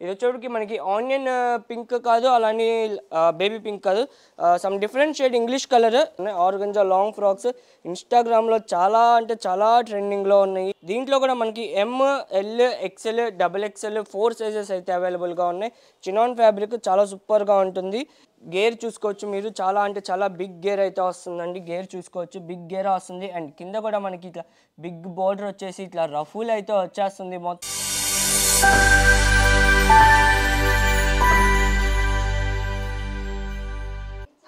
ఇది వచ్చేటికి మనకి onion pink కాదు, అలానే బేబీ పింక్ కాదు, some different shade English colour organza long frocks ఇన్స్టాగ్రామ్లో చాలా అంటే చాలా ట్రెండింగ్లో ఉన్నాయి. దీంట్లో కూడా మనకి ML XL XXL 4 సైజెస్ అయితే అవైలబుల్గా ఉన్నాయి. చినాన్ ఫ్యాబ్రిక్ చాలా సూపర్గా ఉంటుంది. గేర్ చూసుకోవచ్చు మీరు, చాలా అంటే చాలా బిగ్ గేర్ అయితే వస్తుందండి. గేర్ చూసుకోవచ్చు, బిగ్ గేర్ వస్తుంది. అండ్ కింద కూడా మనకి ఇట్లా బిగ్ బోర్డర్ వచ్చేసి ఇట్లా రఫుల్ అయితే వచ్చేస్తుంది మొత్తం.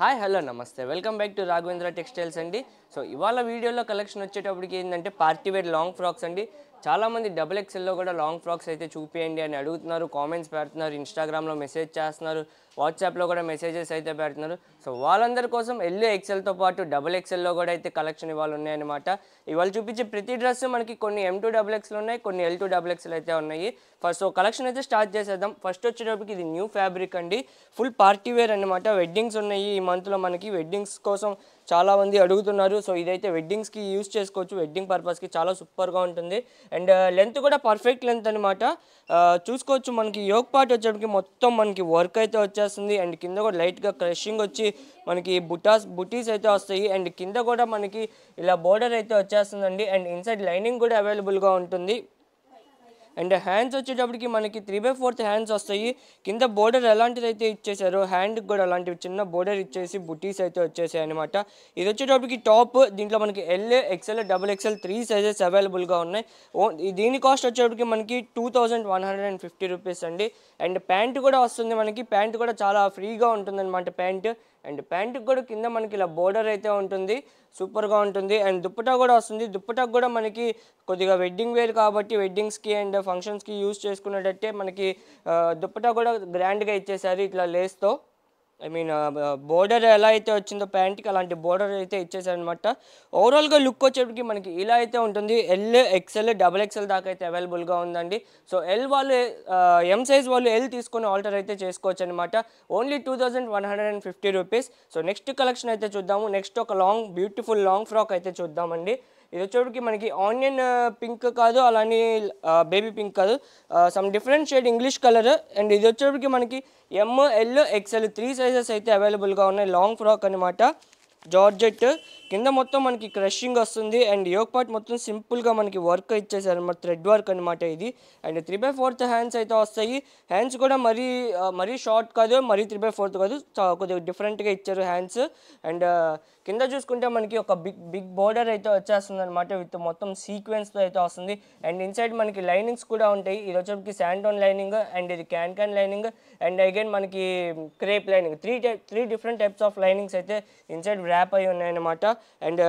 హాయ్ హలో నమస్తే, welcome back to Raghavendra textiles అండి. సో ఇవాళ వీడియోలో కలెక్షన్ వచ్చేటప్పటికి ఏంటంటే పార్టీ వేర్ లాంగ్ ఫ్రాక్స్ అండి. చాలామంది XXL కూడా లాంగ్ ఫ్రాక్స్ అయితే చూపించండి అని అడుగుతున్నారు, కామెంట్స్ పెడుతున్నారు, ఇన్స్టాగ్రామ్లో మెసేజ్ చేస్తున్నారు, వాట్సాప్లో కూడా మెసేజెస్ అయితే పెడుతున్నారు. సో వాళ్ళందరి కోసం XLతో పాటు XXLలో కూడా అయితే కలెక్షన్ ఇవాళ ఉన్నాయన్నమాట. ఇవాళ చూపించే ప్రతి డ్రెస్ మనకి కొన్ని M2XXL ఉన్నాయి, కొన్ని L2XXL అయితే ఉన్నాయి. ఫస్ట్ కలెక్షన్ అయితే స్టార్ట్ చేసేద్దాం. ఫస్ట్ వచ్చేటప్పటికి ఇది న్యూ ఫ్యాబ్రిక్ అండి, ఫుల్ పార్టీ వేర్ అనమాట. వెడ్డింగ్స్ ఉన్నాయి ఈ మంత్లో మనకి, వెడ్డింగ్స్ కోసం చాలామంది అడుగుతున్నారు. సో ఇదైతే వెడ్డింగ్స్కి యూజ్ చేసుకోవచ్చు, వెడ్డింగ్ పర్పస్కి చాలా సూపర్గా ఉంటుంది. అండ్ లెంత్ కూడా పర్ఫెక్ట్ లెంత్ అనమాట. చూసుకోవచ్చు మనకి యోక్ పార్ట్ వచ్చేటప్పటికి మొత్తం మనకి వర్క్ అయితే వచ్చేస్తుంది. అండ్ కింద కూడా లైట్గా క్రషింగ్ వచ్చి మనకి బుటీస్ అయితే వస్తాయి. అండ్ కింద కూడా మనకి ఇలా బోర్డర్ అయితే వచ్చేస్తుందండి. అండ్ ఇన్సైడ్ లైనింగ్ కూడా అవైలబుల్గా ఉంటుంది. అండ్ హ్యాండ్స్ వచ్చేటప్పటికి మనకి 3/4 హ్యాండ్స్ వస్తాయి. కింద బోర్డర్ ఎలాంటిది అయితే ఇచ్చేసారో హ్యాండ్కి కూడా అలాంటివి చిన్న బోర్డర్ ఇచ్చేసి బుటీస్ అయితే వచ్చేసాయి అనమాట. ఇది వచ్చేటప్పటికి టాప్, దీంట్లో మనకి L XL XXL 3 సైజెస్ అవైలబుల్గా ఉన్నాయి. దీని కాస్ట్ వచ్చేటప్పటికి మనకి 2150 రూపీస్ అండి. అండ్ ప్యాంట్ కూడా వస్తుంది మనకి, ప్యాంట్ కూడా చాలా ఫ్రీగా ఉంటుంది అనమాట ప్యాంట్. అండ్ ప్యాంటుకి కూడా కింద మనకి ఇలా బోర్డర్ అయితే ఉంటుంది, సూపర్గా ఉంటుంది. అండ్ దుప్పటా కూడా వస్తుంది. దుప్పటాకు కూడా మనకి కొద్దిగా వెడ్డింగ్ వేర్ కాబట్టి వెడ్డింగ్స్కి అండ్ ఫంక్షన్స్కి యూజ్ చేసుకునేటట్టే మనకి దుప్పటా కూడా గ్రాండ్గా ఇచ్చేసారు ఇట్లా లేస్తో. ఐ మీన్ బోర్డర్ ఎలా అయితే వచ్చిందో ప్యాంట్కి అలాంటి బోర్డర్ అయితే ఇచ్చేసారనమాట. ఓవరాల్గా లుక్ వచ్చేటికి మనకి ఇలా అయితే ఉంటుంది. L XL XXL దాకా అయితే అవైలబుల్గా ఉందండి. సో L వాళ్ళు M సైజ్ వాళ్ళు L తీసుకొని ఆల్టర్ అయితే చేసుకోవచ్చు అనమాట. Only 2150 rupees. So next collection అయితే చూద్దాము. నెక్స్ట్ ఒక బ్యూటిఫుల్ లాంగ్ ఫ్రాక్ అయితే చూద్దామండి. ఇది వచ్చేటికి మనకి ఆనియన్ పింక్ కాదు, అలానే బేబీ పింక్ కాదు, some different shade English colour. And ఇది వచ్చేటికి మనకి ML XL 3 సైజెస్ అయితే అవైలబుల్గా ఉన్నాయి. లాంగ్ ఫ్రాక్ అనమాట, జార్జెట్. కింద మొత్తం మనకి క్రషింగ్ వస్తుంది. అండ్ యోక్ పార్ట్ మొత్తం సింపుల్గా మనకి వర్క్ ఇచ్చేసారు అనమాట, థ్రెడ్ వర్క్ అనమాట ఇది. అండ్ 3/4 హ్యాండ్స్ అయితే వస్తాయి. హ్యాండ్స్ కూడా మరీ షార్ట్ కాదు, మరీ 3/4 కాదు, కొద్దిగా డిఫరెంట్గా ఇచ్చారు హ్యాండ్స్. అండ్ కింద చూసుకుంటే మనకి ఒక బిగ్ బోర్డర్ అయితే వచ్చేస్తుంది అనమాట, విత్ మొత్తం సీక్వెన్స్తో అయితే వస్తుంది. అండ్ ఇన్సైడ్ మనకి లైనింగ్స్ కూడా ఉంటాయి. ఇది వచ్చేప్పటికి శాండోన్ లైనింగ్, అండ్ ఇది క్యాన్ లైనింగ్, అండ్ అగైన్ మనకి crepe lining. Three different types of linings అయితే ఇన్సైడ్ ర్యాప్ అయి ఉన్నాయన్నమాట. అండ్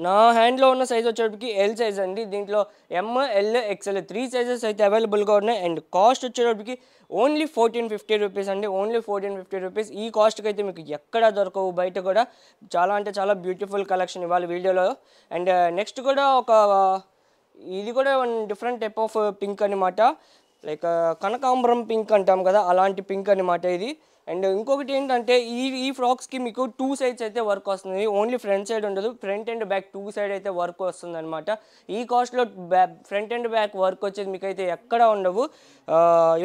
నా హ్యాండ్లో ఉన్న సైజ్ వచ్చేటప్పటికి L సైజ్ అండి. దీంట్లో ML XL 3 సైజెస్ అయితే అవైలబుల్గా ఉన్నాయి. అండ్ కాస్ట్ వచ్చేటప్పటికి ఓన్లీ 1450 రూపీస్ అండి, ఓన్లీ 1450 రూపీస్. ఈ కాస్ట్కి అయితే మీకు ఎక్కడా దొరకవు బయట కూడా. చాలా అంటే చాలా బ్యూటిఫుల్ కలెక్షన్ ఇవాళ వీడియోలో. అండ్ నెక్స్ట్ కూడా ఇది కూడా one different type of pink అనమాట, లైక్ కనకాంబరం పింక్ అంటాం కదా, అలాంటి పింక్ అనమాట ఇది. అండ్ ఇంకొకటి ఏంటంటే ఈ ఫ్రాక్స్కి మీకు 2 సైడ్స్ అయితే వర్క్ వస్తుంది, ఓన్లీ ఫ్రంట్ సైడ్ ఉండదు, ఫ్రంట్ అండ్ బ్యాక్ 2 సైడ్ అయితే వర్క్ వస్తుంది అనమాట. ఈ కాస్ట్లో ఫ్రంట్ అండ్ బ్యాక్ వర్క్ వచ్చేది మీకు అయితే ఎక్కడ ఉండవు.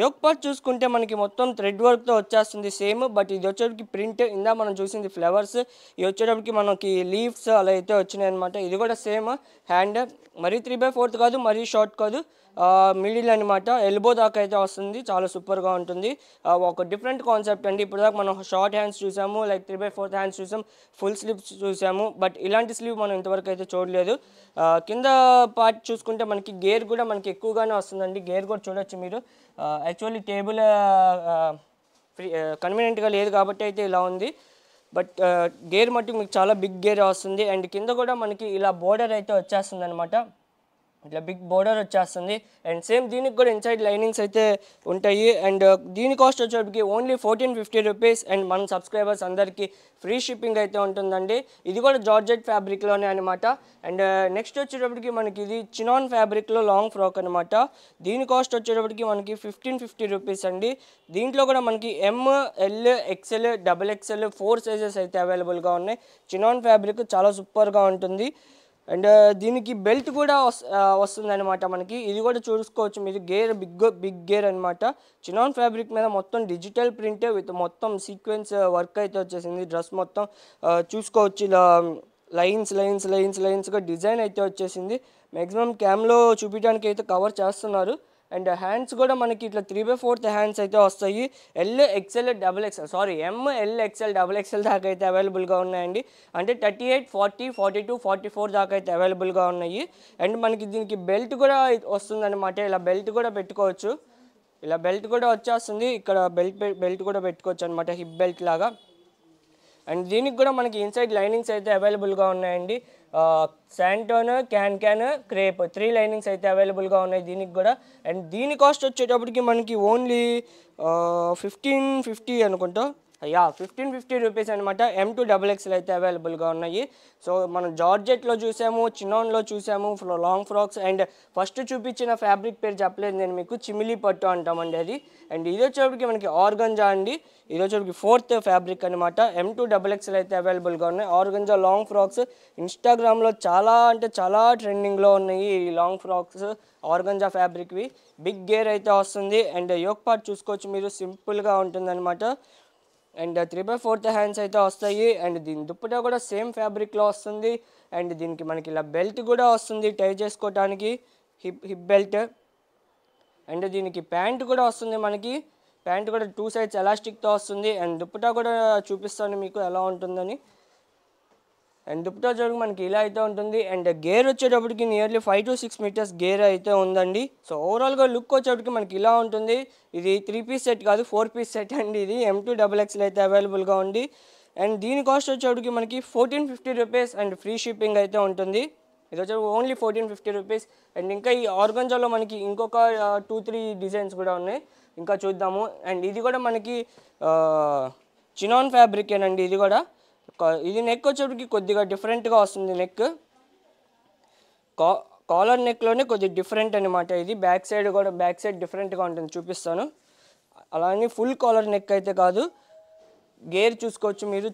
యోక్ పార్ట్ చూసుకుంటే మనకి మొత్తం థ్రెడ్ వర్క్తో వచ్చేస్తుంది సేమ్. బట్ ఇది వచ్చేటప్పటికి ప్రింట్, ఇందా మనం చూసింది ఫ్లవర్స్, ఇది వచ్చేటప్పటికి మనకి లీవ్స్ అలా అయితే వచ్చినాయి అనమాట. ఇది కూడా సేమ్ హ్యాండ్, మరీ 3/4 కాదు, మరీ షార్ట్ కాదు, మిడిల్ అనమాట, ఎల్బో దాకా అయితే వస్తుంది. చాలా సూపర్గా ఉంటుంది. ఒక డిఫరెంట్ కాన్సెప్ట్ అండి. ఇప్పుడు దాకా మనం షార్ట్ హ్యాండ్స్ చూసాము, లైక్ 3/4 హ్యాండ్స్ చూసాము, ఫుల్ స్లీవ్స్ చూసాము, బట్ ఇలాంటి స్లీవ్ మనం ఇంతవరకు అయితే చూడలేదు. కింద పార్ట్ చూసుకుంటే మనకి గేర్ కూడా మనకి ఎక్కువగానే వస్తుందండి. గేర్ కూడా చూడొచ్చు మీరు. యాక్చువల్లీ టేబుల్ కన్వీనియంట్గా లేదు కాబట్టి అయితే ఇలా ఉంది. బట్ గేర్ మట్టుకు మీకు చాలా బిగ్ గేర్ వస్తుంది. అండ్ కింద కూడా మనకి ఇలా బోర్డర్ అయితే వచ్చేస్తుంది అనమాట, ఇట్లా బిగ్ బోర్డర్ వచ్చేస్తుంది. అండ్ సేమ్ దీనికి కూడా ఇన్సైడ్ లైనింగ్స్ అయితే ఉంటాయి. అండ్ దీని కాస్ట్ వచ్చేటప్పటికి ఓన్లీ 1450 రూపీస్. అండ్ మన సబ్స్క్రైబర్స్ అందరికీ ఫ్రీ షిప్పింగ్ అయితే ఉంటుందండి. ఇది కూడా జార్జెట్ ఫ్యాబ్రిక్లోనే అనమాట. అండ్ నెక్స్ట్ వచ్చేటప్పటికి మనకి ఇది చినాన్ ఫ్యాబ్రిక్లో లాంగ్ ఫ్రాక్ అనమాట. దీని కాస్ట్ వచ్చేటప్పటికి మనకి 1550 రూపీస్ అండి. దీంట్లో కూడా మనకి ML XL XXL 4 సైజెస్ అయితే అవైలబుల్గా ఉన్నాయి. చినాన్ ఫ్యాబ్రిక్ చాలా సూపర్గా ఉంటుంది. అండ్ దీనికి బెల్ట్ కూడా వస్తుందన్నమాట మనకి. ఇది కూడా చూసుకోవచ్చు మీరు, గేర్ బిగ్ గేర్ అనమాట. చినాన్ ఫ్యాబ్రిక్ మీద మొత్తం డిజిటల్ ప్రింట్ విత్ మొత్తం సీక్వెన్స్ వర్క్ అయితే వచ్చేసింది. డ్రెస్ మొత్తం చూసుకోవచ్చు, ఇలా లైన్స్గా డిజైన్ అయితే వచ్చేసింది. మ్యాక్సిమం క్యామ్లో చూపించడానికి అయితే కవర్ చేస్తున్నారు. అండ్ హ్యాండ్స్ కూడా మనకి ఇట్లా 3/4 హ్యాండ్స్ అయితే వస్తాయి. ML XL దాకా అయితే అవైలబుల్గా ఉన్నాయండి. అంటే 38, 40, 42, 44 దాకా అయితే అవైలబుల్గా ఉన్నాయి. అండ్ మనకి దీనికి బెల్ట్ కూడా వస్తుందన్నమాట. ఇలా బెల్ట్ కూడా పెట్టుకోవచ్చు, ఇలా బెల్ట్ కూడా వచ్చేస్తుంది. ఇక్కడ బెల్ట్ కూడా పెట్టుకోవచ్చు అనమాట, హిప్ బెల్ట్ లాగా. అండ్ దీనికి కూడా మనకి ఇన్సైడ్ లైనింగ్స్ అయితే అవైలబుల్గా ఉన్నాయండి. శాంటోన్, క్యాన్ క్రేప్ 3 లైనింగ్స్ అయితే అవైలబుల్గా ఉన్నాయి దీనికి కూడా. అండ్ దీని కాస్ట్ వచ్చేటప్పటికి మనకి ఓన్లీ 1550 అనుకుంటా, 1550 రూపీస్ అనమాట. M2XXL అయితే అవైలబుల్గా ఉన్నాయి. సో మనం జార్జెట్లో చూసాము, చినాన్లో చూసాము లాంగ్ ఫ్రాక్స్. అండ్ ఫస్ట్ చూపించిన ఫ్యాబ్రిక్ పేరు చెప్పలేదు నేను మీకు, చిమిలీ పట్టు అంటామండి అది. అండ్ ఇది వచ్చేటప్పటికి మనకి ఆర్గంజా అండి. ఇది వచ్చేటప్పటికి 4th ఫ్యాబ్రిక్ అనమాట. M2XXL అయితే అవైలబుల్గా ఉన్నాయి. ఆర్గంజా లాంగ్ ఫ్రాక్స్ ఇన్స్టాగ్రామ్లో చాలా ట్రెండింగ్లో ఉన్నాయి ఈ లాంగ్ ఫ్రాక్స్ ఆర్గంజా ఫ్యాబ్రిక్వి. బిగ్ గేర్ అయితే వస్తుంది. అండ్ యోక్ పార్ట్ చూసుకోవచ్చు మీరు, సింపుల్గా ఉంటుంది అనమాట. అండ్ 3/4 హ్యాండ్స్ అయితే వస్తాయి. అండ్ దీని దుప్పటా కూడా సేమ్ ఫ్యాబ్రిక్లో వస్తుంది. అండ్ దీనికి మనకి ఇలా బెల్ట్ కూడా వస్తుంది టై చేసుకోవడానికి, హిప్ బెల్ట్. అండ్ దీనికి ప్యాంట్ కూడా వస్తుంది మనకి, ప్యాంట్ కూడా 2 sides ఎలాస్టిక్తో వస్తుంది. అండ్ దుప్పటా కూడా చూపిస్తాను మీకు ఎలా ఉంటుందని. అండ్ దుప్పటా వచ్చేటప్పుడు మనకి ఇలా అయితే ఉంటుంది. అండ్ గేర్ వచ్చేటప్పటికి నియర్లీ 5 to 6 meters గేర్ అయితే ఉందండి. సో ఓవరాల్గా లుక్ వచ్చేటప్పటికి మనకి ఇలా ఉంటుంది. ఇది 3 piece సెట్ కాదు, 4 piece సెట్ అండి. ఇది M2XXL అయితే అవైలబుల్గా ఉంది. అండ్ దీని కాస్ట్ వచ్చేటప్పటికి మనకి 1450 రూపీస్ అండ్ ఫ్రీ షిప్పింగ్ అయితే ఉంటుంది. ఇది వచ్చే ఓన్లీ 1450 రూపీస్. అండ్ ఇంకా ఈ ఆర్గంజాలో మనకి ఇంకొక 2-3 డిజైన్స్ కూడా ఉన్నాయి, ఇంకా చూద్దాము. అండ్ ఇది కూడా మనకి చినాన్ ఫ్యాబ్రికేనండి. ఇది నెక్ వచ్చేటప్పటికి కొద్దిగా డిఫరెంట్గా వస్తుంది. నెక్ కాలర్ నెక్లోనే కొద్దిగా డిఫరెంట్ అనమాట. ఇది బ్యాక్ సైడ్ డిఫరెంట్గా ఉంటుంది, చూపిస్తాను. అలానే ఫుల్ కాలర్ నెక్ అయితే కాదు. గేర్ చూసుకోవచ్చు మీరు,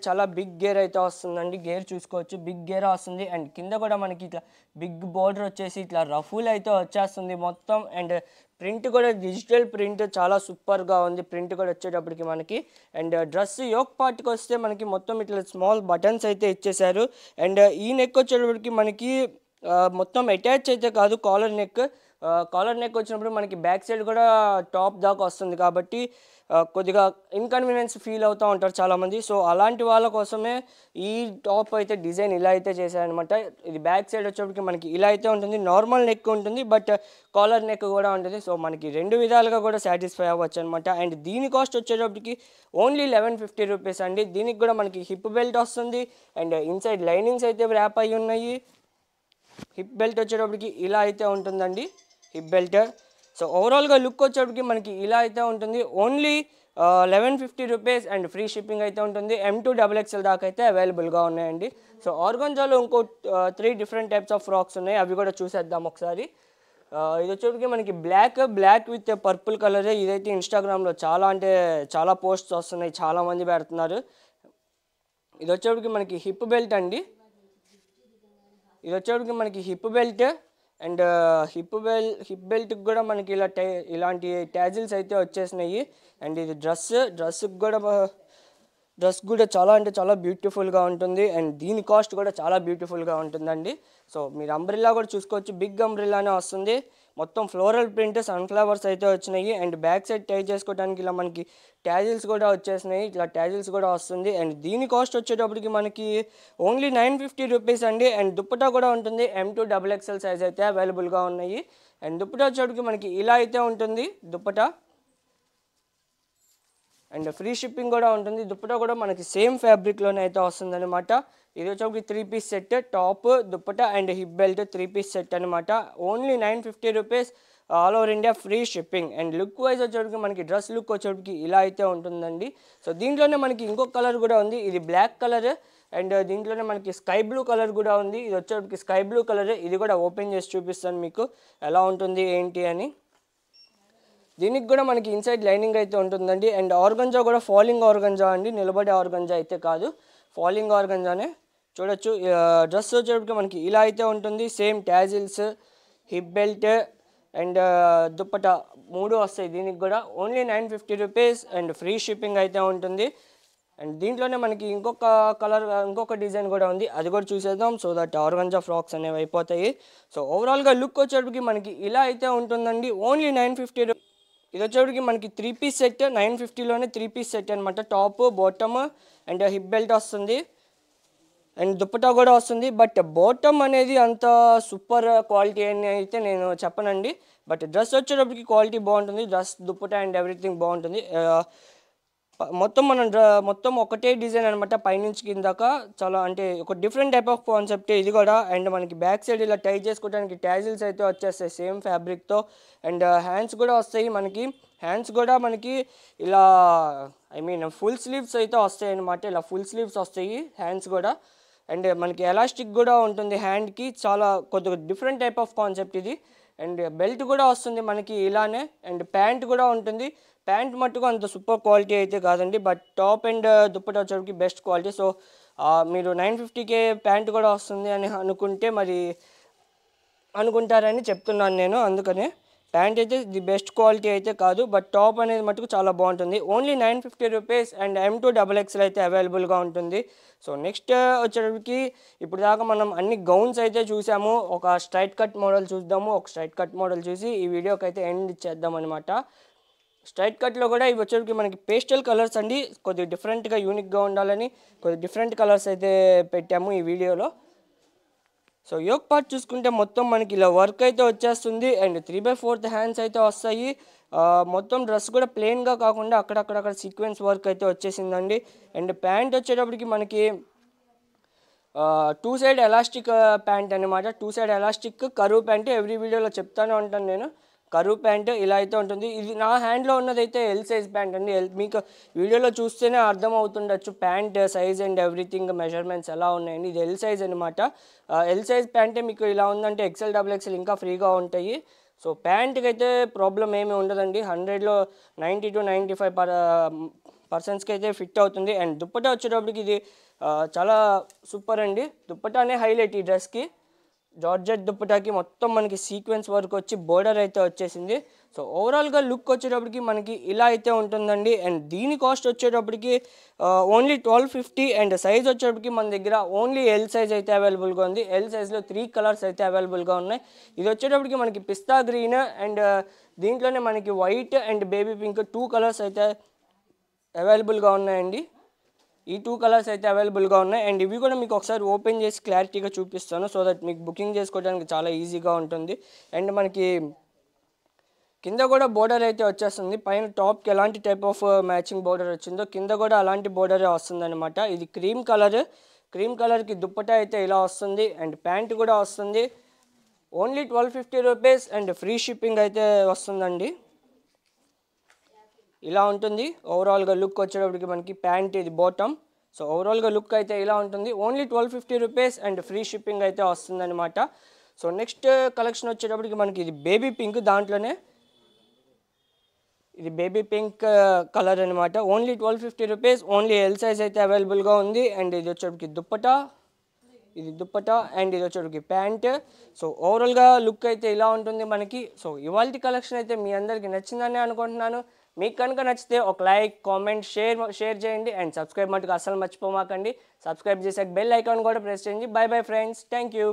చాలా బిగ్ గేర్ అయితే వస్తుందండి. గేర్ చూసుకోవచ్చు, బిగ్ గేర్ వస్తుంది. అండ్ కింద కూడా మనకి ఇట్లా బిగ్ బోర్డర్ వచ్చేసి ఇట్లా రఫుల్ అయితే వచ్చేస్తుంది మొత్తం. అండ్ ప్రింట్ కూడా డిజిటల్ ప్రింట్ చాలా సూపర్గా ఉంది ప్రింట్ కూడా వచ్చేటప్పటికి మనకి. అండ్ డ్రెస్ యోక్ పార్ట్కి వస్తే మనకి మొత్తం ఇట్లా స్మాల్ బటన్స్ అయితే ఇచ్చేసారు. అండ్ ఈ నెక్ వచ్చేటప్పటికి మనకి మొత్తం అటాచ్ అయితే కాదు, కాలర్ నెక్ వచ్చినప్పుడు మనకి బ్యాక్ సైడ్ కూడా టాప్ దాకా వస్తుంది కాబట్టి కొద్దిగా ఇన్కన్వీనియన్స్ ఫీల్ అవుతూ ఉంటారు చాలామంది. సో అలాంటి వాళ్ళ కోసమే ఈ టాప్ అయితే డిజైన్ ఇలా అయితే చేశారనమాట. ఇది బ్యాక్ సైడ్ వచ్చేప్పటికి మనకి ఇలా అయితే ఉంటుంది, నార్మల్ నెక్ ఉంటుంది బట్ కాలర్ నెక్ కూడా ఉంటుంది. సో మనకి 2 విధాలుగా కూడా సాటిస్ఫై అవ్వచ్చు అనమాట. అండ్ దీని కాస్ట్ వచ్చేటప్పటికి ఓన్లీ 1150 రూపీస్ అండి. దీనికి కూడా మనకి హిప్ బెల్ట్ వస్తుంది. అండ్ ఇన్సైడ్ లైనింగ్స్ అయితే ర్యాప్ అయ్యి ఉన్నాయి. హిప్ బెల్ట్ వచ్చేటప్పటికి ఇలా అయితే ఉంటుందండి, హిప్ బెల్ట్. సో ఓవరాల్గా లుక్ వచ్చేటప్పటికి మనకి ఇలా అయితే ఉంటుంది. Only 1150 rupees and free shipping అయితే ఉంటుంది. M2XXL దాకా అయితే అవైలబుల్గా ఉన్నాయండి. సో ఆర్గంజాలో ఇంకో 3 డిఫరెంట్ టైప్స్ ఆఫ్ ఫ్రాక్స్ ఉన్నాయి, అవి కూడా చూసేద్దాం ఒకసారి. ఇది వచ్చేటప్పటికి మనకి బ్లాక్ విత్ పర్పుల్ కలరే. ఇదైతే ఇన్స్టాగ్రామ్లో చాలా పోస్ట్స్ వస్తున్నాయి, చాలామంది పెడుతున్నారు. ఇది వచ్చేటప్పటికి మనకి హిప్ బెల్ట్ అండి. ఇది వచ్చేటప్పటికి మనకి హిప్ బెల్ట్. అండ్ హిప్ బెల్ట్కి కూడా మనకి ఇలాంటి ట్యాజిల్స్ అయితే వచ్చేసినాయి. అండ్ ఇది డ్రెస్ కూడా చాలా బ్యూటిఫుల్గా ఉంటుంది. అండ్ దీని కాస్ట్ కూడా చాలా బ్యూటిఫుల్గా ఉంటుందండి. సో మీరు అంబ్రిల్లా కూడా చూసుకోవచ్చు, బిగ్ అంబ్రిల్లానే వస్తుంది. మొత్తం ఫ్లోరల్ ప్రింట్ సన్ఫ్లవర్స్ అయితే వచ్చినాయి. అండ్ బ్యాక్ సైడ్ టై చేసుకోవడానికి ఇలా మనకి ట్యాజిల్స్ కూడా వచ్చేసినాయి, ఇట్లా ట్యాజిల్స్ కూడా వస్తుంది. అండ్ దీని కాస్ట్ వచ్చేటప్పటికి మనకి ఓన్లీ 950 రూపీస్ అండి. అండ్ దుప్పటా కూడా ఉంటుంది, M2XXL సైజ్ అయితే అవైలబుల్గా ఉన్నాయి. అండ్ దుప్పటా వచ్చేటప్పటికి మనకి ఇలా అయితే ఉంటుంది దుప్పటా. అండ్ ఫ్రీ షిప్పింగ్ కూడా ఉంటుంది. దుప్పటా కూడా మనకి సేమ్ ఫ్యాబ్రిక్లోనే అయితే వస్తుంది అనమాట. ఇది వచ్చేప్పటికి 3 piece set, top, dupatta and hip belt 3 piece set అనమాట. Only 950 rupees, all over India free shipping. And look wise వచ్చేటికి మనకి డ్రెస్ లుక్ వచ్చేటికి ఇలా అయితే ఉంటుందండి. సో దీంట్లోనే మనకి ఇంకొక కలర్ కూడా ఉంది, ఇది బ్లాక్ కలర్. అండ్ దీంట్లోనే మనకి స్కై బ్లూ కలర్ కూడా ఉంది. ఇది వచ్చేటికి స్కై బ్లూ కలర్. ఇది కూడా ఓపెన్ చేసి చూపిస్తాను మీకు ఎలా ఉంటుంది ఏంటి అని. దీనికి కూడా మనకి ఇన్సైడ్ లైనింగ్ అయితే ఉంటుందండి. అండ్ ఆర్గంజా కూడా ఫాలింగ్ ఆర్గంజా అండి, నిలబడే ఆర్గంజా అయితే కాదు, ఫాలింగ్ ఆర్గంజానే. చూడొచ్చు. డ్రెస్ వచ్చేటప్పటికి మనకి ఇలా అయితే ఉంటుంది. Same tassels, hip belt and dupatta 3 వస్తాయి దీనికి కూడా. Only 950 rupees and free shipping అయితే ఉంటుంది. అండ్ దీంట్లోనే మనకి ఇంకొక కలర్, ఇంకొక డిజైన్ కూడా ఉంది, అది కూడా చూసేద్దాం. సో దట్ ఆర్గంజా ఫ్రాక్స్ అనేవి అయిపోతాయి. సో ఓవరాల్గా లుక్ వచ్చేటప్పటికి మనకి ఇలా అయితే ఉంటుందండి. ఓన్లీ 950. ఇది వచ్చేటప్పటికి మనకి 3 పీస్ సెట్, 950లోనే 3 పీస్ సెట్ అనమాట. Top, bottom and hip belt వస్తుంది అండ్ దుప్పటా కూడా వస్తుంది. బట్ బాటమ్ అనేది అంత సూపర్ క్వాలిటీ అని అయితే నేను చెప్పనండి. బట్ డ్రెస్ వచ్చేటప్పటికి క్వాలిటీ బాగుంటుంది. డ్రెస్, దుప్పటా అండ్ ఎవ్రీథింగ్ బాగుంటుంది. మొత్తం మొత్తం ఒకటే డిజైన్ అనమాట, పైనుంచి కిందాక. చాలా అంటే ఒక డిఫరెంట్ టైప్ ఆఫ్ కాన్సెప్ట్ ఇది కూడా. అండ్ మనకి బ్యాక్ సైడ్ ఇలా టై చేసుకోవడానికి ట్యాజిల్స్ అయితే వచ్చేస్తాయి సేమ్ ఫ్యాబ్రిక్తో. అండ్ హ్యాండ్స్ కూడా వస్తాయి మనకి. హ్యాండ్స్ కూడా మనకి ఇలా ఫుల్ స్లీవ్స్ అయితే వస్తాయి అనమాట. ఇలా ఫుల్ స్లీవ్స్ వస్తాయి హ్యాండ్స్ కూడా. అండ్ మనకి ఎలాస్టిక్ కూడా ఉంటుంది హ్యాండ్కి. చాలా కొద్దిగా డిఫరెంట్ టైప్ ఆఫ్ కాన్సెప్ట్ ఇది. అండ్ బెల్ట్ కూడా వస్తుంది మనకి ఇలానే. అండ్ ప్యాంట్ కూడా ఉంటుంది. ప్యాంట్ మట్టుకు అంత సూపర్ క్వాలిటీ అయితే కాదండి, బట్ టాప్ అండ్ దుప్పటా వచ్చేటికి బెస్ట్ క్వాలిటీ. సో మీరు 950K ప్యాంట్ కూడా వస్తుంది అని అనుకుంటే మరి అనుకుంటారని చెప్తున్నాను నేను. అందుకనే ప్యాంట్ అయితే ది బెస్ట్ క్వాలిటీ అయితే కాదు, బట్ టాప్ అనేది మటుకు చాలా బాగుంటుంది. ఓన్లీ 950 రూపీస్ అండ్ M2XXL అయితే అవైలబుల్గా ఉంటుంది. సో నెక్స్ట్ వచ్చేటప్పటికి ఇప్పుడు దాకా మనం అన్ని గౌన్స్ అయితే చూసాము. ఒక స్ట్రైట్ కట్ మోడల్ చూద్దాము. ఒక స్ట్రైట్ కట్ మోడల్ చూసి ఈ వీడియోకి అయితే ఎండ్ ఇచ్చేద్దాం అనమాట. స్ట్రైట్ కట్లో కూడా ఇవి వచ్చేటికి మనకి పేస్టల్ కలర్స్ అండి. కొద్దిగా డిఫరెంట్గా, యూనిక్గా ఉండాలని కొద్దిగా డిఫరెంట్ కలర్స్ అయితే పెట్టాము ఈ వీడియోలో. సో యోక్ పార్ట్ చూసుకుంటే మొత్తం మనకి ఇలా వర్క్ అయితే వచ్చేస్తుంది. అండ్ 3/4 హ్యాండ్స్ అయితే వస్తాయి. మొత్తం డ్రెస్ కూడా ప్లెయిన్గా కాకుండా అక్కడక్కడ సీక్వెన్స్ వర్క్ అయితే వచ్చేసిందండి. అండ్ ప్యాంట్ వచ్చేటప్పటికి మనకి 2 సైడ్ ఎలాస్టిక్ ప్యాంట్ అనమాట. 2 సైడ్ ఎలాస్టిక్ కరువు ప్యాంట్. ఎవ్రీ వీడియోలో చెప్తానే ఉంటాను నేను. కరువు ప్యాంట్ ఇలా అయితే ఉంటుంది. ఇది నా హ్యాండ్లో ఉన్నదైతే ఎల్ సైజ్ ప్యాంట్ అండి. మీకు వీడియోలో చూస్తేనే అర్థం అవుతుండొచ్చు pant size and everything measurements ఎలా ఉన్నాయండి. ఇది ఎల్ సైజ్ అనమాట. ఎల్ సైజ్ ప్యాంటే మీకు ఇలా ఉందంటే XL, XXL ఇంకా ఫ్రీగా ఉంటాయి. సో ప్యాంట్కి అయితే ప్రాబ్లం ఏమీ ఉండదండి. 100లో 90 to 95% అయితే ఫిట్ అవుతుంది. అండ్ దుప్పటా వచ్చేటప్పటికి ఇది చాలా సూపర్ అండి. దుప్పటానే హైలైట్ ఈ డ్రెస్కి. జార్జెట్ దుప్పటాకి మొత్తం మనకి సీక్వెన్స్ వర్క్ వచ్చి బోర్డర్ అయితే వచ్చేసింది. సో ఓవరాల్గా లుక్ వచ్చేటప్పటికి మనకి ఇలా అయితే ఉంటుందండి. అండ్ దీని కాస్ట్ వచ్చేటప్పటికి ఓన్లీ 1250. అండ్ సైజ్ వచ్చేటప్పటికి మన దగ్గర ఓన్లీ ఎల్ సైజ్ అయితే అవైలబుల్గా ఉంది. ఎల్ సైజ్లో 3 కలర్స్ అయితే అవైలబుల్గా ఉన్నాయి. ఇది వచ్చేటప్పటికి మనకి పిస్తా గ్రీన్ అండ్ దీంట్లోనే మనకి white and baby pink 2 colours అయితే అవైలబుల్గా ఉన్నాయండి. ఈ 2 కలర్స్ అయితే అవైలబుల్గా ఉన్నాయి. అండ్ ఇవి కూడా మీకు ఒకసారి ఓపెన్ చేసి క్లారిటీగా చూపిస్తాను, సో దట్ మీకు బుకింగ్ చేసుకోవడానికి చాలా ఈజీగా ఉంటుంది. అండ్ మనకి కింద కూడా బోర్డర్ అయితే వచ్చేస్తుంది. పైన టాప్కి ఎలాంటి టైప్ ఆఫ్ మ్యాచింగ్ బోర్డర్ వచ్చిందో కింద కూడా అలాంటి బోర్డరే వస్తుంది అనమాట. ఇది క్రీమ్ కలర్. క్రీమ్ కలర్కి దుప్పటా అయితే ఇలా వస్తుంది. అండ్ ప్యాంట్ కూడా వస్తుంది. Only 1250 rupees and free shipping అయితే వస్తుందండి. ఇలా ఉంటుంది ఓవరాల్గా లుక్ వచ్చేటప్పటికి మనకి. ప్యాంట్ ఇది బాటమ్. సో ఓవరాల్గా లుక్ అయితే ఇలా ఉంటుంది. Only 1250 rupees and free shipping అయితే వస్తుందన్నమాట. సో నెక్స్ట్ కలెక్షన్ వచ్చేటప్పటికి మనకి ఇది బేబీ పింక్. దాంట్లోనే ఇది బేబీ పింక్ కలర్ అనమాట. Only 1250 rupees. Only L size అయితే అవైలబుల్గా ఉంది. అండ్ ఇది వచ్చేటప్పటికి దుప్పటా, ఇది దుప్పటా అండ్ ఇది వచ్చేటప్పటికి ప్యాంట్. సో ఓవరాల్గా లుక్ అయితే ఇలా ఉంటుంది మనకి. సో ఇవాల్టి కలెక్షన్ అయితే మీ అందరికీ నచ్చిందని అనుకుంటున్నాను. మీకు కనుక నచ్చితే ఒక లైక్, కామెంట్, షేర్ చేయండి. అండ్ సబ్స్క్రైబ్ మటుకు అస్సలు మర్చిపోమాకండి. సబ్స్క్రైబ్ చేసాక బెల్ ఐకాన్ కూడా ప్రెస్ చేయండి. By bye friends. Thank you.